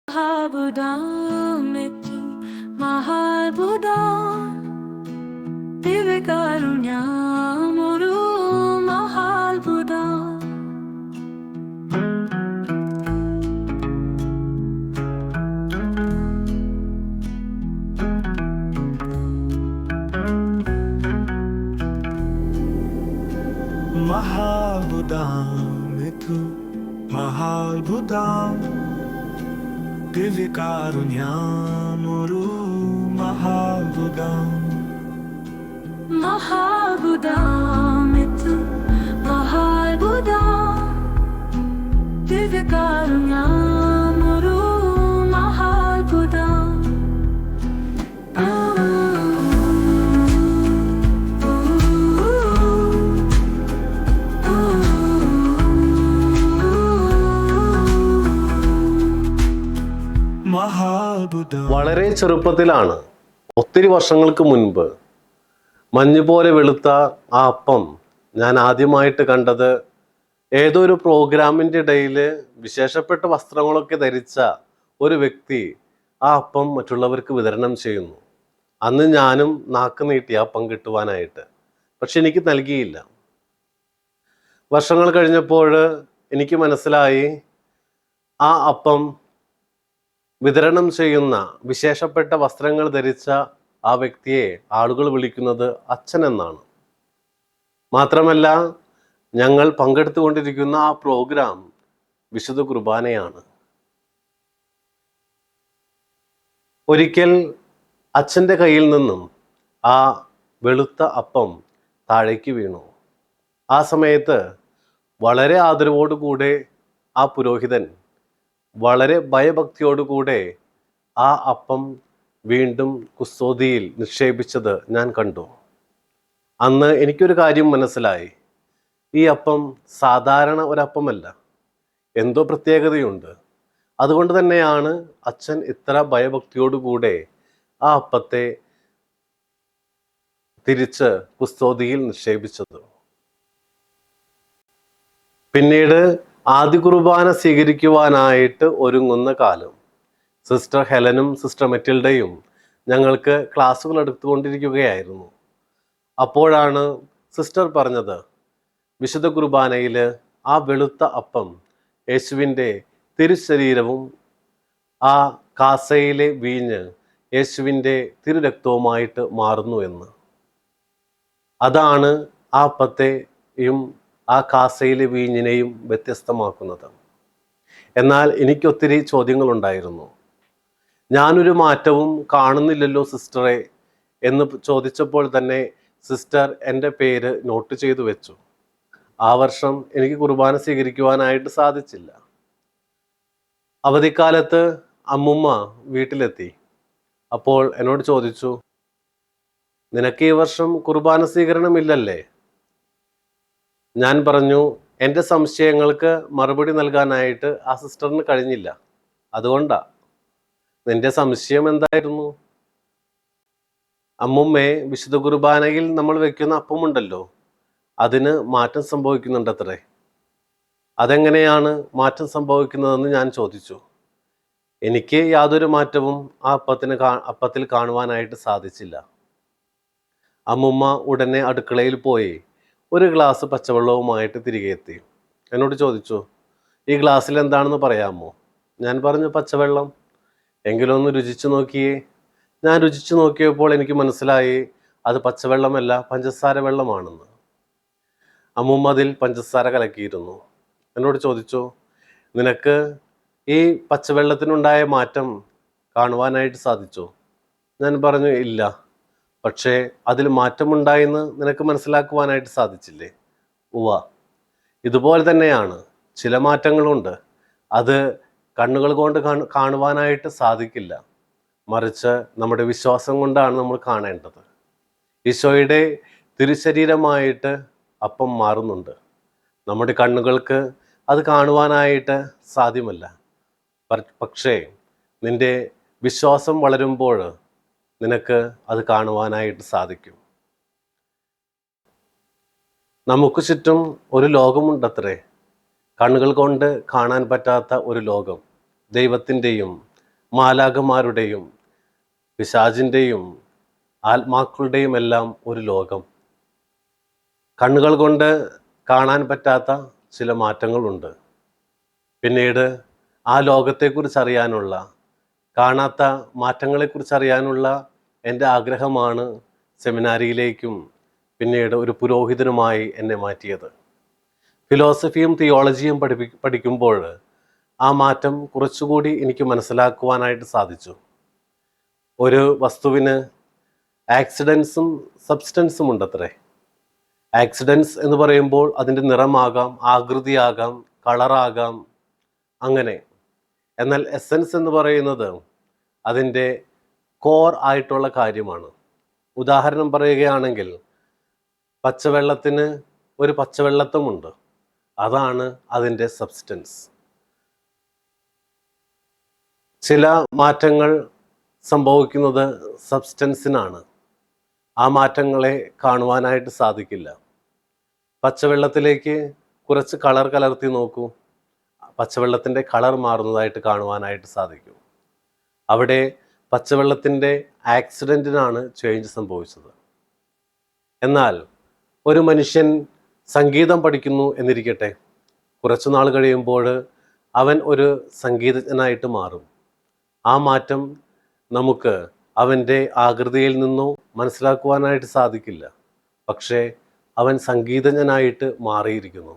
Mahabudam itu Mahabudam Divikarunyamuru Mahabudam Mahabudam itu Mahabudam Divikarunyamuru Mahabudam Mahabudam itu Mahabudam Divikarunyamuru Mahabudam വളരെ ചെറുപ്പത്തിലാണ്, ഒത്തിരി വർഷങ്ങൾക്ക് മുൻപ്, മഞ്ഞുപോലെ വെളുത്ത ആ അപ്പം ഞാൻ ആദ്യമായിട്ട് കണ്ടത് ഏതോ ഒരു പ്രോഗ്രാമിൻ്റെ ഇടയിൽ വിശേഷപ്പെട്ട വസ്ത്രങ്ങളൊക്കെ ധരിച്ച ഒരു വ്യക്തി ആ അപ്പം മറ്റുള്ളവർക്ക് വിതരണം ചെയ്യുന്നു. അന്ന് ഞാനും നാക്ക് നീട്ടി ആ അപ്പം കിട്ടുവാനായിട്ട്, പക്ഷെ എനിക്ക് നൽകിയില്ല. വർഷങ്ങൾ കഴിഞ്ഞപ്പോൾ എനിക്ക് മനസ്സിലായി, ആ അപ്പം വിതരണം ചെയ്യുന്ന വിശേഷപ്പെട്ട വസ്ത്രങ്ങൾ ധരിച്ച ആ വ്യക്തിയെ ആളുകൾ വിളിക്കുന്നത് അച്ഛൻ എന്നാണ്. മാത്രമല്ല, ഞങ്ങൾ പങ്കെടുത്തുകൊണ്ടിരിക്കുന്ന ആ പ്രോഗ്രാം വിശുദ്ധ കുർബാനയാണ്. ഒരിക്കൽ അച്ഛൻ്റെ കയ്യിൽ നിന്നും ആ വെളുത്ത അപ്പം താഴേക്ക് വീണു. ആ സമയത്ത് വളരെ ആദരവോടുകൂടെ ആ പുരോഹിതൻ വളരെ ഭയഭക്തിയോടുകൂടെ ആ അപ്പം വീണ്ടും കുസ്തോതിയിൽ നിക്ഷേപിച്ചത് ഞാൻ കണ്ടു. അന്ന് എനിക്കൊരു കാര്യം മനസ്സിലായി, ഈ അപ്പം സാധാരണ ഒരപ്പമല്ല, എന്തോ പ്രത്യേകതയുണ്ട്. അതുകൊണ്ട് തന്നെയാണ് അച്ഛൻ ഇത്ര ഭയഭക്തിയോടുകൂടെ ആ അപ്പത്തെ തിരിച്ച് കുസ്തോതിയിൽ നിക്ഷേപിച്ചത്. പിന്നീട് ആദ്യ കുർബാന സ്വീകരിക്കുവാനായിട്ട് ഒരുങ്ങുന്ന കാലം, സിസ്റ്റർ ഹെലനും സിസ്റ്റർ മെറ്റിൽഡയും ഞങ്ങൾക്ക് ക്ലാസ്സുകൾ എടുത്തുകൊണ്ടിരിക്കുകയായിരുന്നു. അപ്പോഴാണ് സിസ്റ്റർ പറഞ്ഞത്, വിശുദ്ധ കുർബാനയിൽ ആ വെളുത്ത അപ്പം യേശുവിൻ്റെ തിരുശരീരവും ആ കാസയിലെ വീഞ്ഞ് യേശുവിൻ്റെ തിരുരക്തവുമായിട്ട് മാറുന്നു എന്ന്. അതാണ് ആ അപ്പത്തെയും ആ കാസയിലെ വീഞ്ഞിനെയും വ്യത്യസ്തമാക്കുന്നത്. എന്നാൽ എനിക്കൊത്തിരി ചോദ്യങ്ങളുണ്ടായിരുന്നു. ഞാനൊരു മാറ്റവും കാണുന്നില്ലല്ലോ സിസ്റ്ററെ എന്ന് ചോദിച്ചപ്പോൾ തന്നെ സിസ്റ്റർ എൻ്റെ പേര് നോട്ട് ചെയ്തു വെച്ചു. ആ വർഷം എനിക്ക് കുർബാന സ്വീകരിക്കുവാനായിട്ട് സാധിച്ചില്ല. അവധിക്കാലത്ത് അമ്മുമ്മ വീട്ടിലെത്തി. അപ്പോൾ എന്നോട് ചോദിച്ചു, നിനക്ക് ഈ വർഷം കുർബാന സ്വീകരണമില്ലല്ലേ? ഞാൻ പറഞ്ഞു, എൻ്റെ സംശയങ്ങൾക്ക് മറുപടി നൽകാനായിട്ട് ആ സിസ്റ്ററിന് കഴിഞ്ഞില്ല, അതുകൊണ്ടാ. നിന്റെ സംശയം എന്തായിരുന്നു? അമ്മുമ്മേ, വിശുദ്ധ കുർബാനയിൽ നമ്മൾ വെക്കുന്ന അപ്പമുണ്ടല്ലോ, അതിന് മാറ്റം സംഭവിക്കുന്നുണ്ടത്രേ. അതെങ്ങനെയാണ് മാറ്റം സംഭവിക്കുന്നതെന്ന് ഞാൻ ചോദിച്ചു. എനിക്ക് യാതൊരു മാറ്റവും ആ അപ്പത്തിൽ കാണുവാനായിട്ട് സാധിച്ചില്ല. അമ്മുമ്മ ഉടനെ അടുക്കളയിൽ പോയി ഒരു ഗ്ലാസ് പച്ചവെള്ളവുമായിട്ട് തിരികെ എത്തി. എന്നോട് ചോദിച്ചു, ഈ ഗ്ലാസ്സിൽ എന്താണെന്ന് പറയാമോ? ഞാൻ പറഞ്ഞു, പച്ചവെള്ളം. എങ്കിലും ഒന്ന് രുചിച്ചു നോക്കിയേ. ഞാൻ രുചിച്ചു നോക്കിയപ്പോൾ എനിക്ക് മനസ്സിലായി, അത് പച്ചവെള്ളമല്ല, പഞ്ചസാര വെള്ളമാണെന്ന്. അമ്മുമ്മ അതിൽ പഞ്ചസാര കലക്കിയിരുന്നു. എന്നോട് ചോദിച്ചു, നിനക്ക് ഈ പച്ചവെള്ളത്തിനുണ്ടായ മാറ്റം കാണുവാനായിട്ട് സാധിച്ചോ? ഞാൻ പറഞ്ഞു, ഇല്ല. പക്ഷേ അതിൽ മാറ്റമുണ്ടായെന്ന് നിനക്ക് മനസ്സിലാക്കുവാനായിട്ട് സാധിച്ചില്ലേ? ഉവ്വ. ഇതുപോലെ തന്നെയാണ്, ചില മാറ്റങ്ങളുണ്ട്. അത് കണ്ണുകൾ കൊണ്ട് കാണുവാനായിട്ട് സാധിക്കില്ല, മറിച്ച് നമ്മുടെ വിശ്വാസം കൊണ്ടാണ് നമ്മൾ കാണേണ്ടത്. ഈശോയുടെ തിരുശരീരമായിട്ട് അപ്പം മാറുന്നുണ്ട്. നമ്മുടെ കണ്ണുകൾക്ക് അത് കാണുവാനായിട്ട് സാധ്യമല്ല. പക്ഷേ നിന്റെ വിശ്വാസം വളരുമ്പോൾ നിനക്ക് അത് കാണുവാനായിട്ട് സാധിക്കും. നമുക്ക് ചുറ്റും ഒരു ലോകമുണ്ടത്രേ, കണ്ണുകൾ കൊണ്ട് കാണാൻ പറ്റാത്ത ഒരു ലോകം. ദൈവത്തിൻ്റെയും മാലാഖമാരുടെയും പിശാചിൻ്റെയും ആത്മാക്കളുടെയും എല്ലാം ഒരു ലോകം. കണ്ണുകൾ കൊണ്ട് കാണാൻ പറ്റാത്ത ചില മാറ്റങ്ങളുണ്ട്. പിന്നീട് ആ ലോകത്തെക്കുറിച്ച് അറിയാനുള്ള, കാണാത്ത മാറ്റങ്ങളെക്കുറിച്ച് അറിയാനുള്ള എൻ്റെ ആഗ്രഹമാണ് സെമിനാരിയിലേക്കും പിന്നീട് ഒരു പുരോഹിതനുമായി എന്നെ മാറ്റിയത്. ഫിലോസഫിയും തിയോളജിയും പഠിക്കുമ്പോൾ ആ മാറ്റം കുറച്ചുകൂടി എനിക്ക് മനസ്സിലാക്കുവാനായിട്ട് സാധിച്ചു. ഒരു വസ്തുവിന് ആക്സിഡൻസും സബ്സ്റ്റൻസും ഉണ്ടത്രേ. ആക്സിഡൻസ് എന്ന് പറയുമ്പോൾ അതിൻ്റെ നിറമാകാം, ആകൃതിയാകാം, കളറാകാം, അങ്ങനെ. എന്നാൽ എസൻസ് എന്ന് പറയുന്നത് അതിൻ്റെ കോർ ആയിട്ടുള്ള കാര്യമാണ്. ഉദാഹരണം പറയുകയാണെങ്കിൽ പച്ചവെള്ളത്തിന് ഒരു പച്ചവെള്ളത്വമുണ്ട്, അതാണ് അതിൻ്റെ സബ്സ്റ്റൻസ്. ചില മാറ്റങ്ങൾ സംഭവിക്കുന്നത് സബ്സ്റ്റൻസിനാണ്. ആ മാറ്റങ്ങളെ കാണുവാനായിട്ട് സാധിക്കില്ല. പച്ചവെള്ളത്തിലേക്ക് കുറച്ച് കളർ കലർത്തി നോക്കൂ, പച്ചവെള്ളത്തിൻ്റെ കളർ മാറുന്നതായിട്ട് കാണുവാനായിട്ട് സാധിക്കും. അവിടെ പച്ചവെള്ളത്തിൻ്റെ ആക്സിഡൻറ്റിനാണ് ചേഞ്ച് സംഭവിച്ചത്. എന്നാൽ ഒരു മനുഷ്യൻ സംഗീതം പഠിക്കുന്നു എന്നിരിക്കട്ടെ, കുറച്ചു നാൾ കഴിയുമ്പോൾ അവൻ ഒരു സംഗീതജ്ഞനായിട്ട് മാറും. ആ മാറ്റം നമുക്ക് അവൻ്റെ ആകൃതിയിൽ നിന്നോ മനസ്സിലാക്കുവാനായിട്ട് സാധിക്കില്ല, പക്ഷേ അവൻ സംഗീതജ്ഞനായിട്ട് മാറിയിരിക്കുന്നു.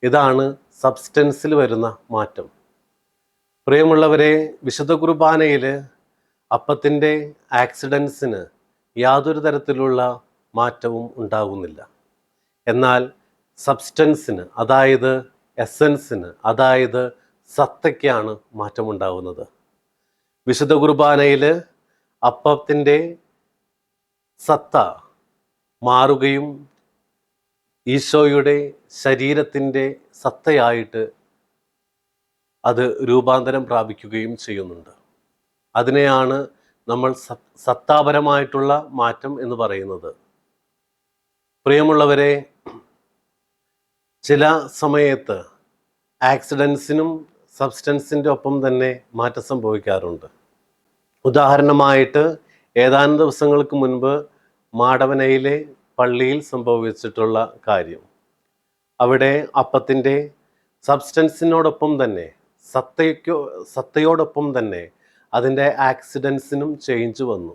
ഇതാണ് സബ്സ്റ്റൻസിൽ വരുന്ന മാറ്റം. പ്രിയമുള്ളവരെ, വിശുദ്ധ കുർബാനയിൽ അപ്പത്തിൻ്റെ ആക്സിഡൻസിന് യാതൊരു തരത്തിലുള്ള മാറ്റവും ഉണ്ടാകുന്നില്ല. എന്നാൽ സബ്സ്റ്റൻസിന്, അതായത് എസൻസിന്, അതായത് സത്തയ്ക്കാണ് മാറ്റമുണ്ടാകുന്നത്. വിശുദ്ധ കുർബാനയിൽ അപ്പത്തിൻ്റെ സത്ത മാറുകയും ഈശോയുടെ ശരീരത്തിൻ്റെ സത്തയായിട്ട് അത് രൂപാന്തരം പ്രാപിക്കുകയും ചെയ്യുന്നുണ്ട്. അതിനെയാണ് നമ്മൾ സത്താപരമായിട്ടുള്ള മാറ്റം എന്ന് പറയുന്നത്. പ്രിയമുള്ളവരെ, ചില സമയത്ത് ആക്സിഡൻസിനും സബ്സ്റ്റൻസിൻ്റെ ഒപ്പം തന്നെ മാറ്റം സംഭവിക്കാറുണ്ട്. ഉദാഹരണമായിട്ട് ഏതാനും ദിവസങ്ങൾക്ക് മുൻപ് മാടവനയിലെ പള്ളിയിൽ സംഭവിച്ചിട്ടുള്ള കാര്യം. അവിടെ അപ്പത്തിൻ്റെ സബ്സ്റ്റൻസിനോടൊപ്പം തന്നെ സത്തയോടൊപ്പം തന്നെ അതിൻ്റെ ആക്സിഡൻസിനും ചേഞ്ച് വന്നു.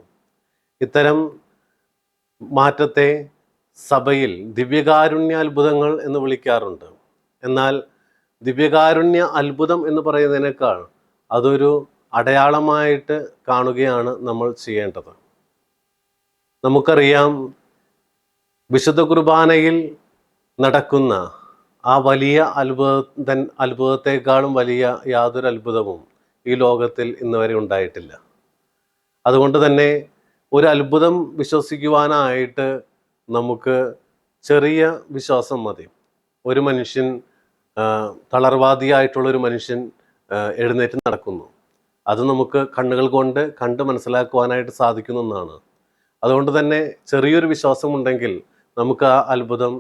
ഇത്തരം മാറ്റത്തെ സഭയിൽ ദിവ്യകാരുണ്യ അത്ഭുതങ്ങൾ എന്ന് വിളിക്കാറുണ്ട്. എന്നാൽ ദിവ്യകാരുണ്യ അത്ഭുതം എന്ന് പറയുന്നതിനേക്കാൾ അതൊരു അടയാളമായിട്ട് കാണുകയാണ് നമ്മൾ ചെയ്യേണ്ടത്. നമുക്കറിയാം, വിശുദ്ധ കുർബാനയിൽ നടക്കുന്ന ആ വലിയ അത്ഭുതത്തെക്കാളും വലിയ യാതൊരു അത്ഭുതവും ഈ ലോകത്തിൽ ഇന്ന് വരെ ഉണ്ടായിട്ടില്ല. അതുകൊണ്ട് തന്നെ ഒരു അത്ഭുതം വിശ്വസിക്കുവാനായിട്ട് നമുക്ക് ചെറിയ വിശ്വാസം മതി. ഒരു മനുഷ്യൻ, തളർവാദിയായിട്ടുള്ളൊരു മനുഷ്യൻ എഴുന്നേറ്റ് നടക്കുന്നു, അത് നമുക്ക് കണ്ണുകൾ കൊണ്ട് കണ്ട് മനസ്സിലാക്കുവാനായിട്ട് സാധിക്കുന്ന ഒന്നാണ്. അതുകൊണ്ട് തന്നെ ചെറിയൊരു വിശ്വാസമുണ്ടെങ്കിൽ നമുക്ക് ആ അത്ഭുതം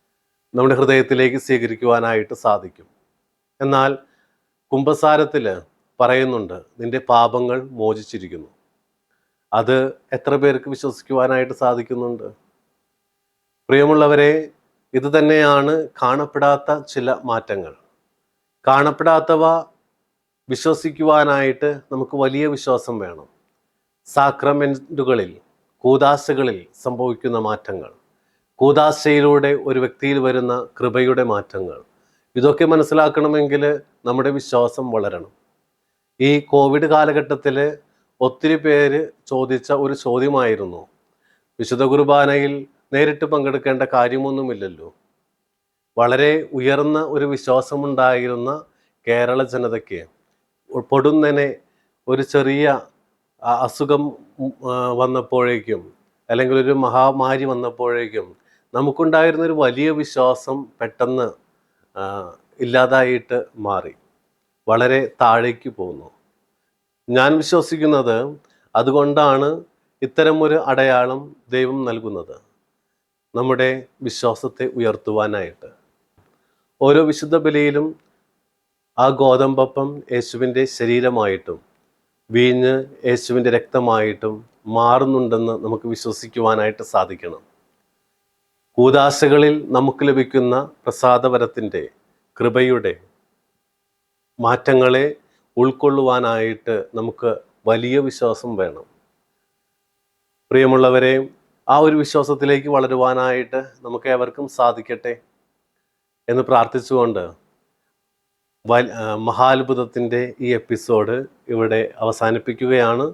നമ്മുടെ ഹൃദയത്തിലേക്ക് സ്വീകരിക്കുവാനായിട്ട് സാധിക്കും. എന്നാൽ കുമ്പസാരത്തിൽ പറയുന്നുണ്ട്, നിന്റെ പാപങ്ങൾ മോചിച്ചിരിക്കുന്നു. അത് എത്ര പേർക്ക് വിശ്വസിക്കുവാനായിട്ട് സാധിക്കുന്നുണ്ട്? പ്രിയമുള്ളവരെ, ഇത് തന്നെയാണ് കാണപ്പെടാത്ത ചില മാറ്റങ്ങൾ. കാണപ്പെടാത്തവ വിശ്വസിക്കുവാനായിട്ട് നമുക്ക് വലിയ വിശ്വാസം വേണം. സാക്രമെൻറ്റുകളിൽ, കൂദാശകളിൽ സംഭവിക്കുന്ന മാറ്റങ്ങൾ, കൂദാശയിലൂടെ ഒരു വ്യക്തിയിൽ വരുന്ന കൃപയുടെ മാറ്റങ്ങൾ, ഇതൊക്കെ മനസ്സിലാക്കണമെങ്കിൽ നമ്മുടെ വിശ്വാസം വളരണം. ഈ കോവിഡ് കാലഘട്ടത്തിൽ ഒത്തിരി പേര് ചോദിച്ച ഒരു ചോദ്യമായിരുന്നു, വിശുദ്ധ കുർബാനയിൽ നേരിട്ട് പങ്കെടുക്കേണ്ട കാര്യമൊന്നുമില്ലല്ലോ. വളരെ ഉയർന്ന ഒരു വിശ്വാസമുണ്ടായിരുന്ന കേരള ജനതയ്ക്ക് പൊടുന്നനെ ഒരു ചെറിയ അസുഖം വന്നപ്പോഴേക്കും, അല്ലെങ്കിൽ ഒരു മഹാമാരി വന്നപ്പോഴേക്കും നമുക്കുണ്ടായിരുന്നൊരു വലിയ വിശ്വാസം പെട്ടെന്ന് ഇല്ലാതായിട്ട് മാറി, വളരെ താഴേക്ക് പോകുന്നു. ഞാൻ വിശ്വസിക്കുന്നത് അതുകൊണ്ടാണ് ഇത്തരമൊരു അടയാളം ദൈവം നൽകുന്നത്, നമ്മുടെ വിശ്വാസത്തെ ഉയർത്തുവാനായിട്ട്. ഓരോ വിശുദ്ധ ബലിയിലും ആ ഗോതമ്പപ്പം യേശുവിൻ്റെ ശരീരമായിട്ടും വീഞ്ഞ് യേശുവിൻ്റെ രക്തമായിട്ടും മാറുന്നുണ്ടെന്ന് നമുക്ക് വിശ്വസിക്കുവാനായിട്ട് സാധിക്കണം. കൂദാശകളിൽ നമുക്ക് ലഭിക്കുന്ന പ്രസാദവരത്തിൻ്റെ കൃപയുടെ മാറ്റങ്ങളെ ഉൾക്കൊള്ളുവാനായിട്ട് നമുക്ക് വലിയ വിശ്വാസം വേണം. പ്രിയമുള്ളവരെ, ആ ഒരു വിശ്വാസത്തിലേക്ക് വളരുവാനായിട്ട് നമുക്ക് ഏവർക്കും സാധിക്കട്ടെ എന്ന് പ്രാർത്ഥിച്ചുകൊണ്ട് മഹാത്ഭുതത്തിൻ്റെ ഈ എപ്പിസോഡ് ഇവിടെ അവസാനിപ്പിക്കുകയാണ്.